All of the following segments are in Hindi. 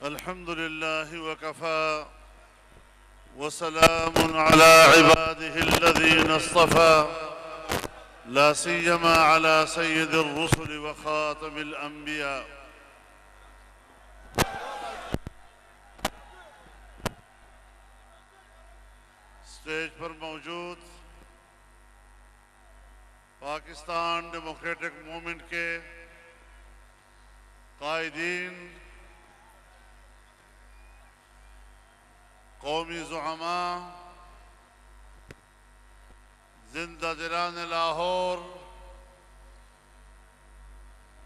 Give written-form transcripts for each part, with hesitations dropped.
अल्हम्दुलिल्लाहि वकफ़ा वसलामुन अला इबादिहि अल्लज़ीना इस्तफ़ा ला सिय्यमा अला सय्यिदिर रुसुलि व ख़ातमिल अंबिया। स्टेज पर मौजूद पाकिस्तान डेमोक्रेटिक मूवमेंट के कायदीन, कौमी ज़ुअमा, जिंदा दिलाने लाहौर,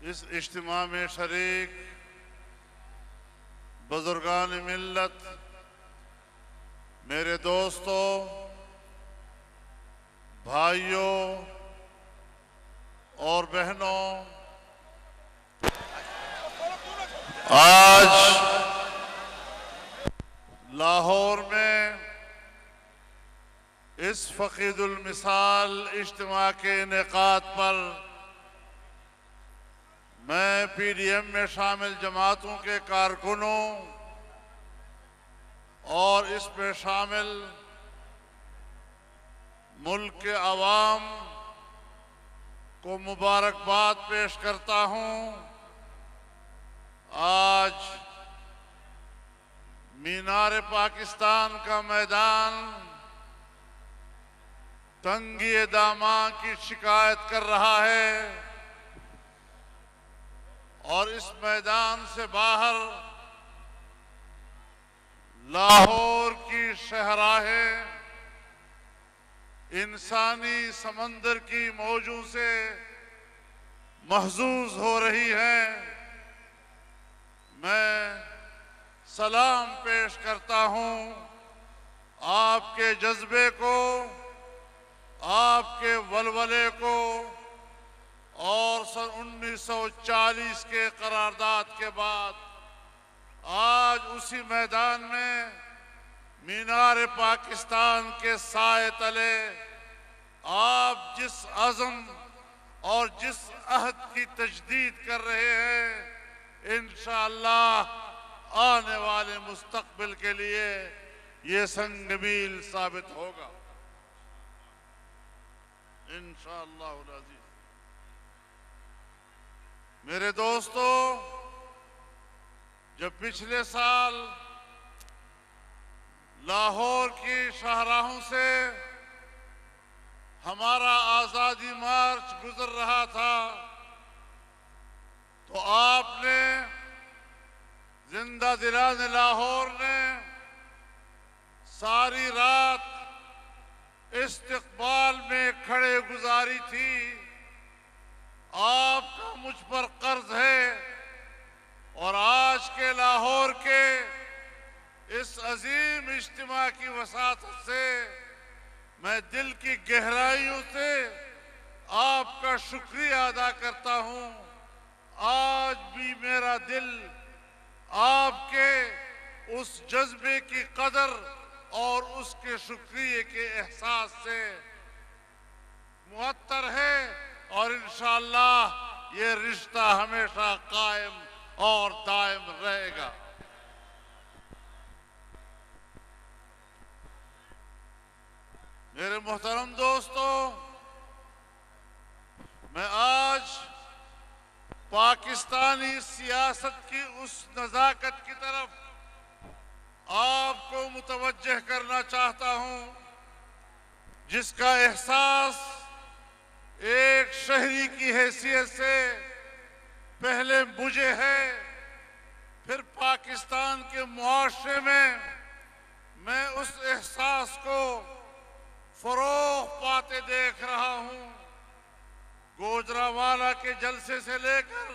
इस इज्तिमा में शरीक बुजुर्गान मिल्लत, मेरे दोस्तों, भाइयों और बहनों, आज लाहौर में इस फ़क़ीदुल मिसाल इज्तिमा के इनेकाद पर मैं PDM में शामिल जमातों के कारकुनों और इस पे शामिल मुल्क के अवाम को मुबारकबाद पेश करता हूँ। आज मीनार पाकिस्तान का मैदान तंगी दामा की शिकायत कर रहा है और इस मैदान से बाहर लाहौर की शहराहें इंसानी समंदर की मौजों से महजूज हो रही हैं। मैं सलाम पेश करता हूं आपके जज्बे को, आपके वलवले को और सन 1940 के करारदाद के बाद आज उसी मैदान में मीनार पाकिस्तान के साए तले आप जिस अज़म और जिस अहद की तजदीद कर रहे हैं, इंशाअल्लाह आने वाले मुस्तक़बिल के लिए ये संगमील साबित होगा इंशाअल्लाह अज़ीज़। मेरे दोस्तों, जब पिछले साल लाहौर की शाहराहों से हमारा आज़ादी मार्च गुजर रहा था तो आपने जिंदा दिलाने लाहौर ने सारी रात इस्तकबाल में खड़े गुजारी थी। आपका मुझ पर कर्ज है और आज के लाहौर के इस अजीम इज्तिमा की वसातत से मैं दिल की गहराइयों से आपका शुक्रिया अदा करता हूं। आज भी मेरा दिल आपके उस जज्बे की कदर और उसके शुक्रिया के एहसास से मुअत्तर है और इंशाअल्लाह ये रिश्ता हमेशा कायम और दायम रहेगा। मेरे मोहतरम दोस्तों, मैं आज पाकिस्तानी सियासत की उस नज़ाकत की तरफ आपको मुतवज्जह करना चाहता हूं जिसका एहसास एक शहरी की हैसियत से पहले मुझे है, फिर पाकिस्तान के मुआशरे में मैं उस एहसास को फरोग पाते देख रहा हूं। गोजरावाला के जलसे से लेकर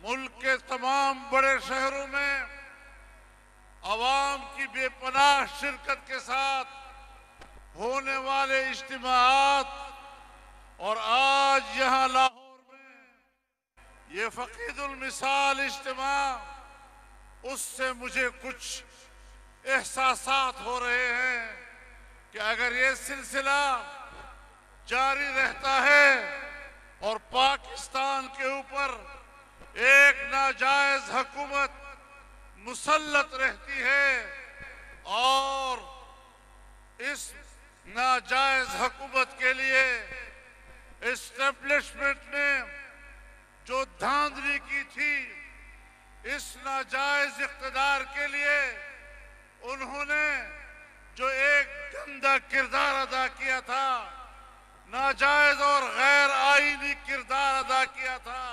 मुल्क के तमाम बड़े शहरों में अवाम की बेपनाह शिरकत के साथ होने वाले इज्तिमाआत और आज यहां लाहौर में ये फ़क़ीदुल मिसाल इज्तिमा, उससे मुझे कुछ एहसासात हो रहे हैं कि अगर ये सिलसिला जारी रहता है और पाकिस्तान के ऊपर एक नाजायज हुकूमत मुसल्लत रहती है और इस नाजायज हुकूमत के लिए एस्टेब्लिशमेंट ने जो धांधली की थी, इस नाजायज इख्तिदार के लिए उन्होंने जो एक गंदा किरदार अदा किया था, नाजायज और गैर आईनी किरदार अदा किया था,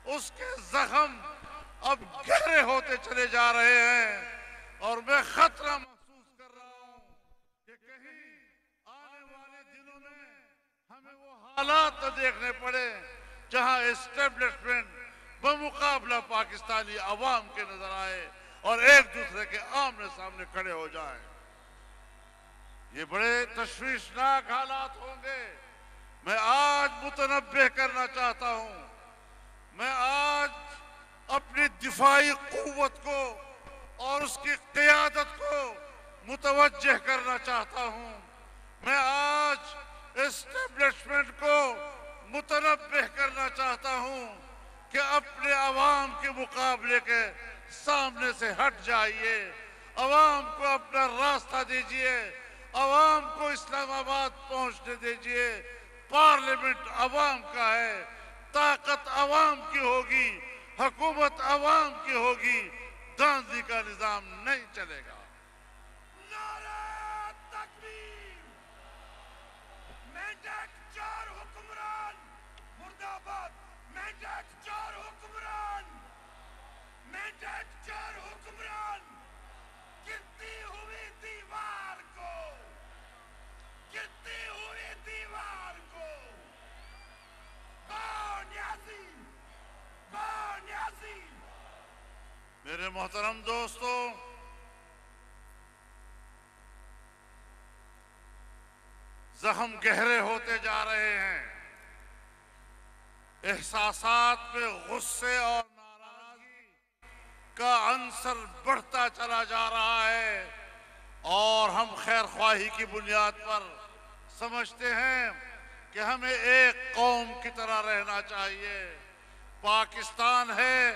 उसके जख्म अब गहरे होते चले जा रहे हैं। और मैं खतरा महसूस कर रहा हूं कि कहीं आने वाले दिनों में हमें वो हालात न देखने पड़े जहां एस्टेब्लिशमेंट बमुकाबला पाकिस्तानी अवाम के नजर आए और एक दूसरे के आमने सामने खड़े हो जाएं। ये बड़े तशवीशनाक हालात होंगे। मैं आज मुतनब्बे करना चाहता हूं, मैं आज अपनी दिफाई कुव्वत को और उसकी क़ियादत को मुतवज्जह करना चाहता हूं। मैं आज एस्टेब्लिशमेंट को मुतनब्बे करना चाहता हूं कि अपने अवाम के मुकाबले के सामने से हट जाइए, अवाम को अपना रास्ता दीजिए, अवाम को इस्लामाबाद पहुंचने दीजिए। पार्लियामेंट अवाम का है, ताकत अवाम की होगी, हुकूमत अवाम की होगी, गांधी का निजाम नहीं चलेगा। नारे तकबीर, मेंढक चोर हुक्मरान मुर्दाबाद, मेंढक चोर हुक्मरान, मेंढक चोर हुक्मरान, गिरती हुई दीवार को, गिरती हुई दीवार को, कौन यासी, कौन यासी। मेरे मोहतरम दोस्तों, जख्म गहरे होते जा रहे हैं, एहसासात में गुस्से और नाराजगी का अंसर बढ़ता चला जा रहा है और हम खैर ख्वाही की बुनियाद पर समझते हैं कि हमें एक कौम की तरह रहना चाहिए। पाकिस्तान है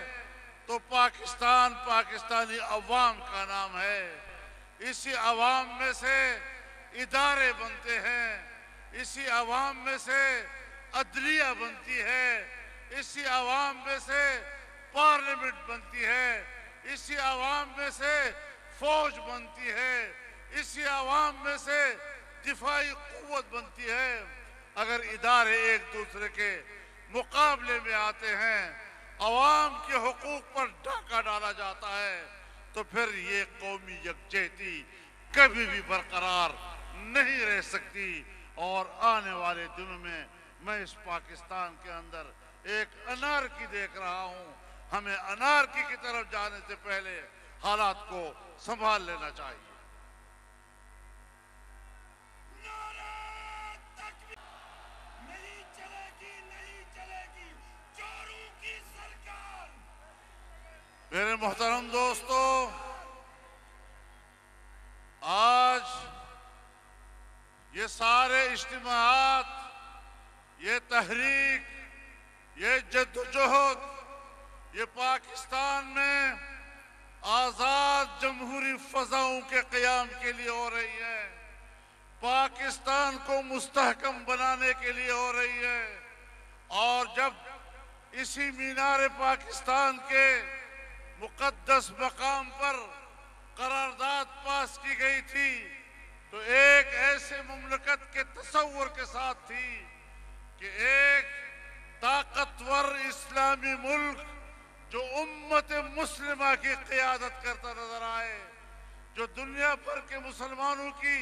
तो पाकिस्तान पाकिस्तानी अवाम का नाम है। इसी अवाम में से इदारे बनते हैं, इसी अवाम में से अदलिया बनती है, इसी अवाम में से पार्लियामेंट बनती है, इसी अवाम में से फौज बनती है, इसी अवाम में से दिफाई कुव्वत बनती है। अगर इदारे एक दूसरे के मुकाबले में आते हैं, अवाम के हुकूक पर डाका डाला जाता है, तो फिर ये कौमी यकजहती कभी भी बरकरार नहीं रह सकती। और आने वाले दिनों में मैं इस पाकिस्तान के अंदर एक अनारकी देख रहा हूं। हमें अनारकी की तरफ जाने से पहले हालात को संभाल लेना चाहिए। नहीं चलेगी, नहीं चलेगी चोरों की सरकार। मेरे मोहतरम दोस्तों, आज ये सारे इज्तिमाआत, ये तहरीक, ये जद्दोजहद, ये पाकिस्तान में आजाद जमहूरी फजाओं के क़याम के लिए हो रही है, पाकिस्तान को मुस्तहकम बनाने के लिए हो रही है। और जब इसी मीनार पाकिस्तान के मुक़द्दस मकाम पर करारदाद पास की गई थी, तो एक ऐसे मुमलकत के तसव्वुर के साथ थी कि एक ताकतवर इस्लामी मुल्क जो उम्मत मुस्लिमा की क़यादत करता नजर आए, जो दुनिया भर के मुसलमानों की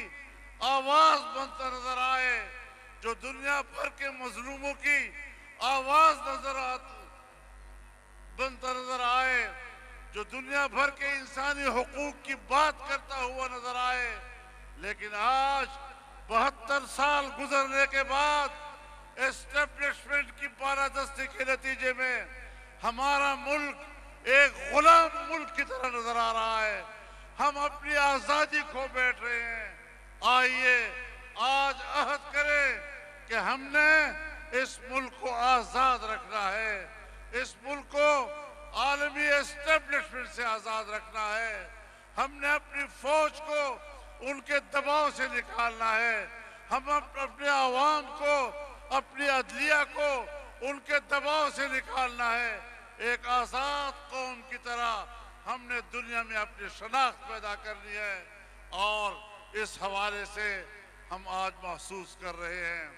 आवाज बनता नजर आए, जो दुनिया भर के मजलूमों की आवाज बनता नजर आए, जो दुनिया भर के इंसानी हुकूक की बात करता हुआ नजर आए। लेकिन आज 72 साल गुजरने के बाद एस्टेब्लिशमेंट की बारादस्ती के नतीजे में हमारा मुल्क एक गुलाम मुल्क की तरह नजर आ रहा है। हम अपनी आजादी खो बैठ रहे हैं। आइए आज अहद करें कि हमने इस मुल्क को आजाद रखना है, इस मुल्क को आलमी एस्टेब्लिशमेंट एस्टैब्लिशमेंट से आजाद रखना है। हमने अपनी फौज को उनके दबाव से निकालना है। हम अपने आवाम को, अपनी अदलिया को उनके दबाव से निकालना है। एक आजाद कौम की तरह हमने दुनिया में अपनी शनाख्त पैदा करनी है। और इस हवाले से हम आज महसूस कर रहे हैं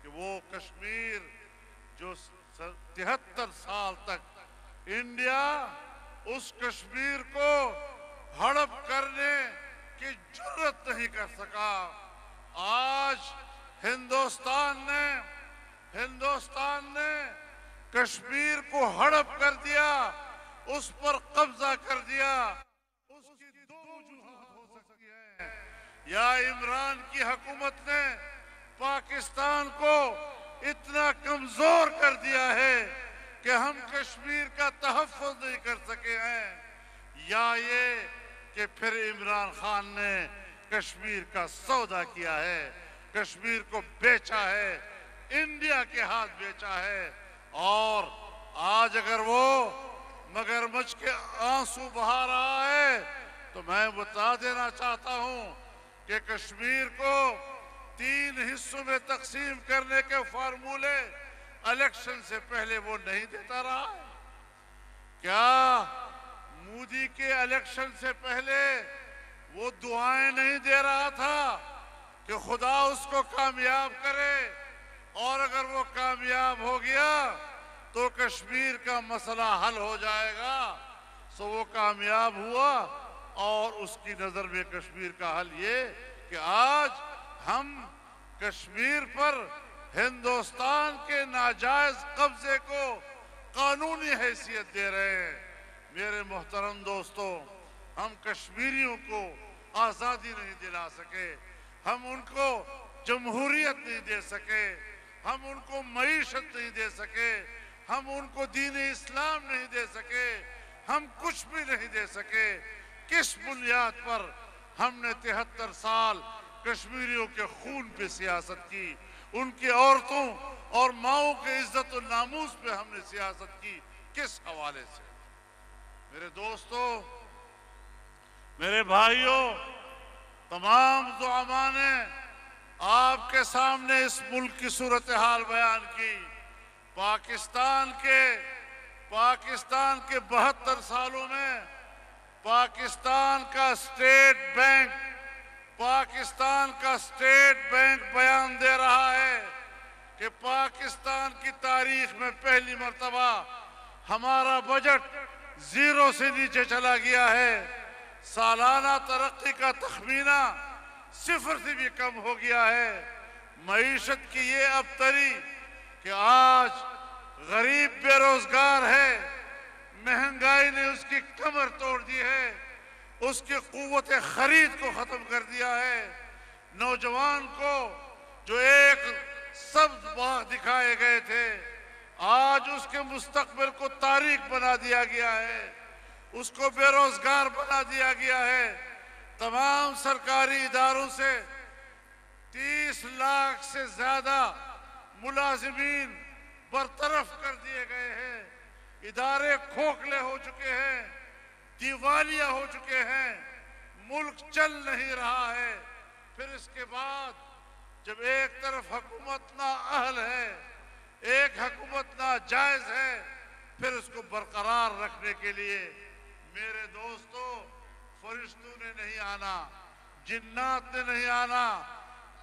कि वो कश्मीर जो 73 साल तक इंडिया उस कश्मीर को हड़प करने की जुर्रत नहीं कर सका, आज हिंदुस्तान ने कश्मीर को हड़प कर दिया, उस पर कब्जा कर दिया। उसकी दो वजूहात हो सकती है, या इमरान की हुकूमत ने पाकिस्तान को इतना कमजोर कर दिया है कि हम कश्मीर का तहफ़्फ़ुज़ नहीं कर सके हैं, या ये कि फिर इमरान खान ने कश्मीर का सौदा किया है, कश्मीर को बेचा है, इंडिया के हाथ बेचा है। और आज अगर वो मगरमच्छ के आंसू बहा रहा है तो मैं बता देना चाहता हूं कि कश्मीर को 3 हिस्सों में तकसीम करने के फार्मूले इलेक्शन से पहले वो नहीं देता रहा है। क्या मोदी के इलेक्शन से पहले वो दुआएं नहीं दे रहा था कि खुदा उसको कामयाब करे, और अगर वो कामयाब हो गया तो कश्मीर का मसला हल हो जाएगा। सो वो कामयाब हुआ, और उसकी नजर में कश्मीर का हल ये कि आज हम कश्मीर पर हिंदुस्तान के नाजायज कब्जे को कानूनी हैसियत दे रहे हैं। मेरे मोहतरम दोस्तों, हम कश्मीरियों को आजादी नहीं दिला सके, हम उनको जमहूरियत नहीं दे सके, हम उनको मईशत नहीं दे सके, हम उनको दीन इस्लाम नहीं दे सके, हम कुछ भी नहीं दे सके। किस बुनियाद पर हमने 73 साल कश्मीरियों के खून पे सियासत की, उनकी औरतों और माओं के इज्जत और नामूस पे हमने सियासत की, किस हवाले से? मेरे दोस्तों, मेरे भाइयों, तमाम दुआमा ने आपके सामने इस मुल्क की सूरत हाल बयान की। पाकिस्तान के 72 सालों में पाकिस्तान का स्टेट बैंक बयान दे रहा है कि पाकिस्तान की तारीख में पहली मर्तबा हमारा बजट 0 से नीचे चला गया है। सालाना तरक्की का तखमीना 0 से भी कम हो गया है। मईशत की ये अबतरी कि आज गरीब बेरोजगार है, महंगाई ने उसकी कमर तोड़ दी है, उसकी कुव्वत खरीद को खत्म कर दिया है। नौजवान को जो एक सब्ज बाग दिखाए गए थे, आज उसके मुस्तकबिल को तारीख बना दिया गया है, उसको बेरोजगार बना दिया गया है। तमाम सरकारी इदारों से 30 लाख से ज्यादा मुलाजिमीन बरतरफ कर दिए गए हैं। इदारे खोखले हो चुके हैं, दिवालिया हो चुके हैं, मुल्क चल नहीं रहा है। फिर इसके बाद जब एक तरफ हुकूमत ना अहल है, एक हुकूमत ना जायज है, फिर उसको बरकरार रखने के लिए मेरे दोस्तों, फरिश्तों ने नहीं आना, जिन्नात ने नहीं आना,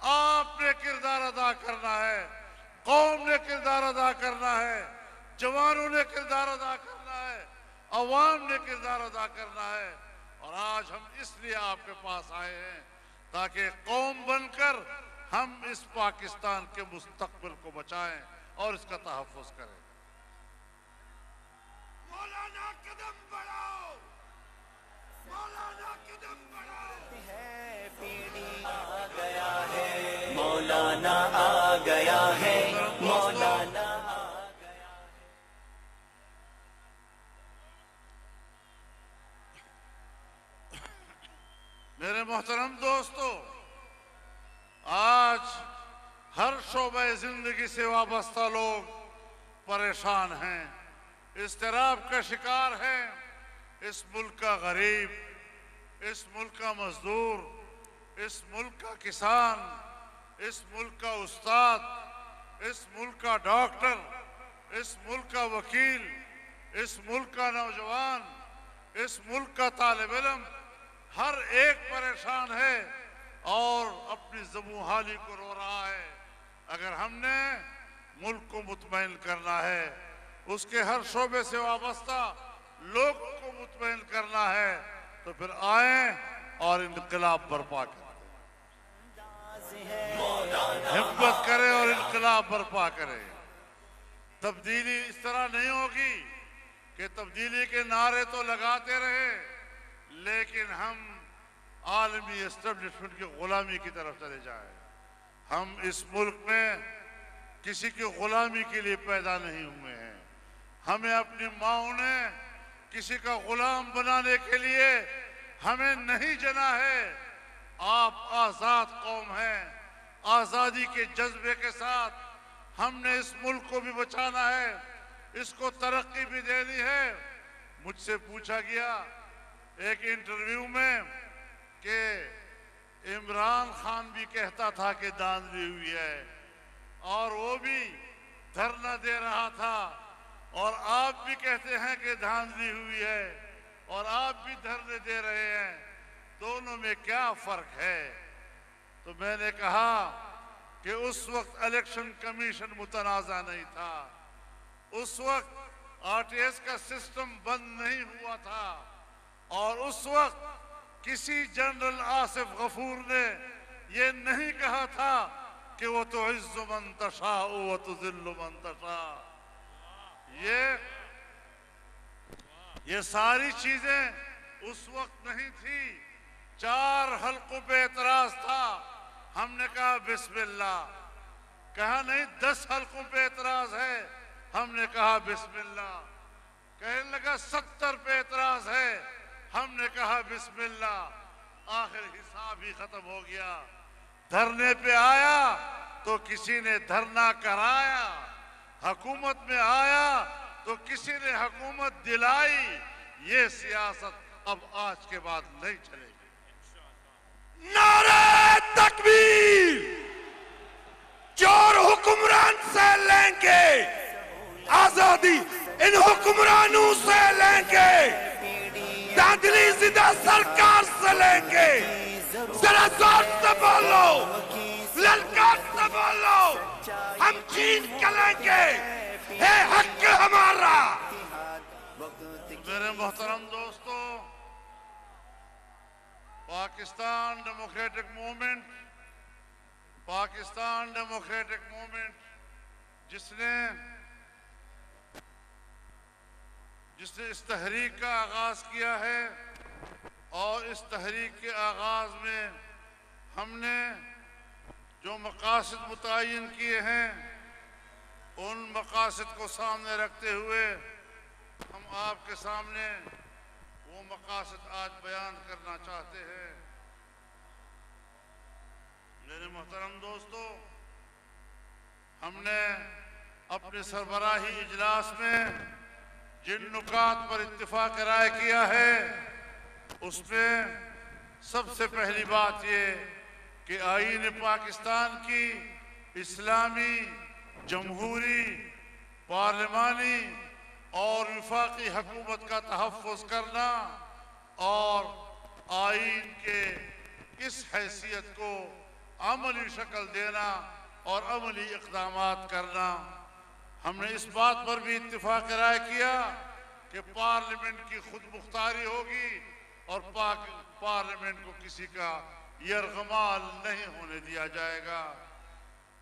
आपने किरदार अदा करना है, कौम ने किरदार अदा करना है, जवानों ने किरदार अदा करना है, अवाम ने किरदार अदा करना है। और आज हम इसलिए आपके पास आए हैं ताकि कौम बनकर हम इस पाकिस्तान के मुस्तकबिल को बचाएं और इसका तहफ़्फ़ुज़ करें। मौलाना कदम बढ़ाओ, मौलाना कदम बढ़ाओ। है पीढ़ी आ गया है, मौलाना आ गया है, मौलाना आ गया है। मेरे मोहतरम दोस्तों, आज हर शोबे जिंदगी से वाबस्ता लोग परेशान हैं, इस्तिराब का शिकार हैं, इस मुल्क का गरीब, इस मुल्क का मजदूर, इस मुल्क का किसान, इस मुल्क का उस्ताद, इस मुल्क का डॉक्टर, इस मुल्क का वकील, इस मुल्क का नौजवान, इस मुल्क का तालिब इल्म, हर एक परेशान है और अपनी ज़बूहाली को रो रहा है। अगर हमने मुल्क को मुतमईन करना है, उसके हर शोबे से वाबस्ता लोगों को मुतमईन करना है, तो फिर आए और इनकलाब बर्पा करें, हिम्मत करें और इनकलाब बर्पा करें। तब्दीली इस तरह नहीं होगी कि तब्दीली के नारे तो लगाते रहे लेकिन हम आलमी एस्टेब्लिशमेंट की गुलामी की तरफ चले जाएं। हम इस मुल्क में किसी की गुलामी के लिए पैदा नहीं हुए हैं। हमें अपनी माओं ने किसी का गुलाम बनाने के लिए हमें नहीं जना है। आप आजाद कौम हैं, आजादी के जज्बे के साथ हमने इस मुल्क को भी बचाना है, इसको तरक्की भी देनी है। मुझसे पूछा गया एक इंटरव्यू में कि इमरान खान भी कहता था कि धांधली हुई है और वो भी धरना दे रहा था, और आप भी कहते हैं कि धांधली हुई है और आप भी धरने दे रहे हैं, दोनों में क्या फर्क है? तो मैंने कहा कि उस वक्त इलेक्शन कमीशन मुतनाज़ा नहीं था, उस वक्त आरटीएस का सिस्टम बंद नहीं हुआ था, और उस वक्त किसी जनरल आसिफ गफूर ने ये नहीं कहा था कि वो तो इज़्ज़ु मन तशा वो तो ज़िल्लु मन तशा। ये सारी चीजें उस वक्त नहीं थी। 4 हल्कों पे एतराज था, हमने कहा बिस्मिल्लाह, कहा नहीं 10 हल्कों पे एतराज है, हमने कहा बिस्मिल्लाह, कहने लगा 70 पे एतराज है, हमने कहा बिस्मिल्लाह। आखिर हिसाब ही खत्म हो गया। धरने पे आया तो किसी ने धरना कराया, हुकूमत में आया तो किसी ने हुकूमत दिलाई। ये सियासत अब आज के बाद नहीं चलेगी। नारे तकबीर! चोर हुक्मरान से लेंगे आजादी, इन हुक्मरानों से लेंगे, धांधली जिदा सरकार से लेंगे। जरा जोर से बोलो, ललकार से बोलो, हम छीन के लेंगे, है हक हमारा। मेरे मोहतरम दोस्तों, पाकिस्तान डेमोक्रेटिक मूवमेंट जिसने इस तहरीक का आगाज किया है, और इस तहरीक के आगाज में हमने जो मकासद मुतय्यन किए हैं, उन मकासद को सामने रखते हुए हम आपके सामने वो मकासद आज बयान करना चाहते हैं। मेरे मोहतरम दोस्तों, हमने अपने सरबराही इजलास में जिन नुकात पर इत्तिफाक राय किया है, उसमें सबसे पहली बात ये कि आईन पाकिस्तान की इस्लामी, जमहूरी, पार्लिमानी और वफाकी हुकूमत का तहफ़्फ़ुज़ करना और आईन के इस हैसियत को अमली शक्ल देना और अमली इक़दामात करना। हमने इस बात पर भी इत्तिफाक राय किया कि पार्लियामेंट की खुद मुख्तारी होगी और पार्लियामेंट को किसी का यरगमाल नहीं होने दिया जाएगा।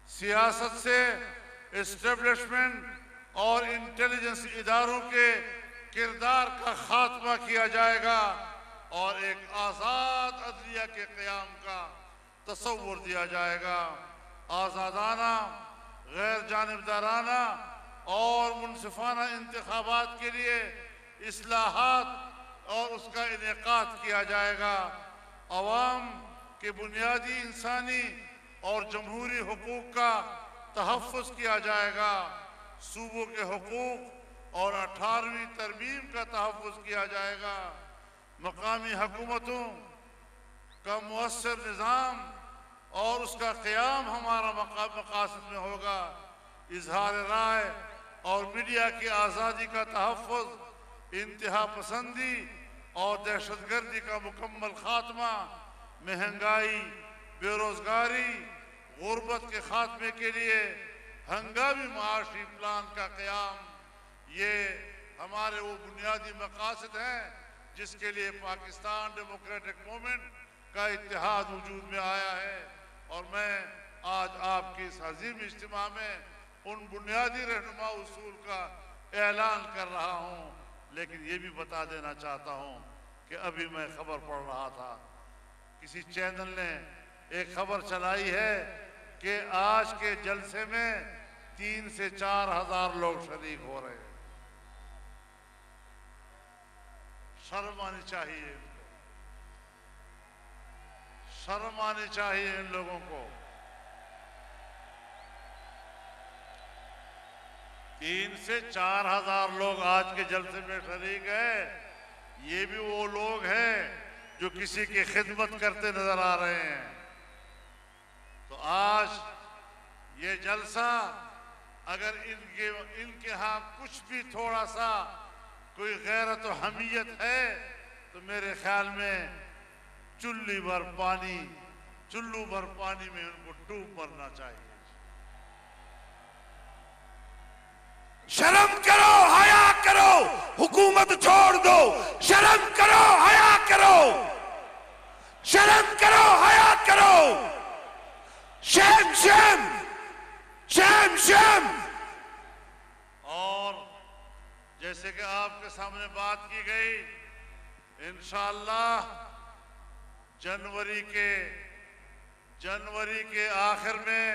सियासत से एस्टेब्लिशमेंट और इंटेलिजेंस इदारों के किरदार का खात्मा किया जाएगा और एक आज़ाद अदलिया के क़याम का तसव्वुर दिया जाएगा। आज़ादाना, गैर जानिबदाराना और मुनसिफाना इंतखाबात के लिए इस्लाहात और उसका इनेकाद किया जाएगा। अवाम के बुनियादी इंसानी और जमहूरी हुकूक का तहफ़्फ़ुज़ किया जाएगा। सूबों के हुकूक और 18वीं तरमीम का तहफ़्फ़ुज़ किया जाएगा। मकामी हुकूमतों का मुअस्सर निज़ाम और उसका क़याम हमारा मक़ासद में होगा। इज़हार राय और मीडिया की आज़ादी का तहफ़्फ़ुज़, इंतहा पसंदी और दहशतगर्दी का मुकम्मल खात्मा, महंगाई, बेरोज़गारी, गुर्बत के खात्मे के लिए हंगामी माशी प्लान का क़याम, ये हमारे वो बुनियादी मक़ासद हैं जिसके लिए पाकिस्तान डेमोक्रेटिक मूवमेंट का इत्तेहाद वजूद में आया है। और मैं आज आपकी इस अजीम इज्तिमा में उन बुनियादी रहनुमा उसूल का ऐलान कर रहा हूँ। लेकिन ये भी बता देना चाहता हूँ कि अभी मैं खबर पढ़ रहा था, किसी चैनल ने एक खबर चलाई है कि आज के जलसे में 3 से 4 हजार लोग शरीक हो रहे हैं। शर्म आनी चाहिए इनको, शर्म आनी चाहिए इन लोगों को। 3 से 4 हजार लोग आज के जलसे में शरीक है। ये भी वो लोग हैं जो किसी की खिदमत करते नजर आ रहे हैं। तो आज ये जलसा अगर इनके यहाँ कुछ भी थोड़ा सा कोई गैरत और हमीयत है तो मेरे ख्याल में चुल्लू भर पानी में उनको डूब मरना चाहिए। शर्म करो, हया करो, हुकूमत छोड़ दो। शर्म करो, हया करो, शर्म करो, हया करो। Shem Shem Shem Shem. और जैसे कि आपके सामने बात की गई, इंशाअल्लाह जनवरी के आखिर में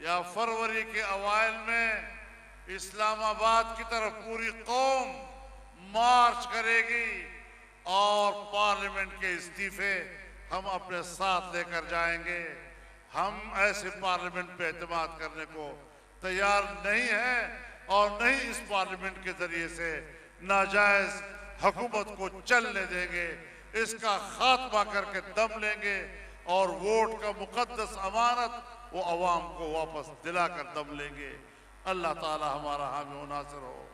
या फरवरी के अवाइल में इस्लामाबाद की तरफ पूरी कौम मार्च करेगी और पार्लियामेंट के इस्तीफे हम अपने साथ लेकर जाएंगे। हम ऐसे पार्लियामेंट पे एतमाद करने को तैयार नहीं हैं और नहीं इस पार्लियामेंट के जरिए से नाजायज हुकूमत को चलने देंगे। इसका खात्मा करके दम लेंगे और वोट का मुकद्दस अमानत वो अवाम को वापस दिलाकर दम लेंगे। अल्लाह ताला हमारा हामी नासिर हो।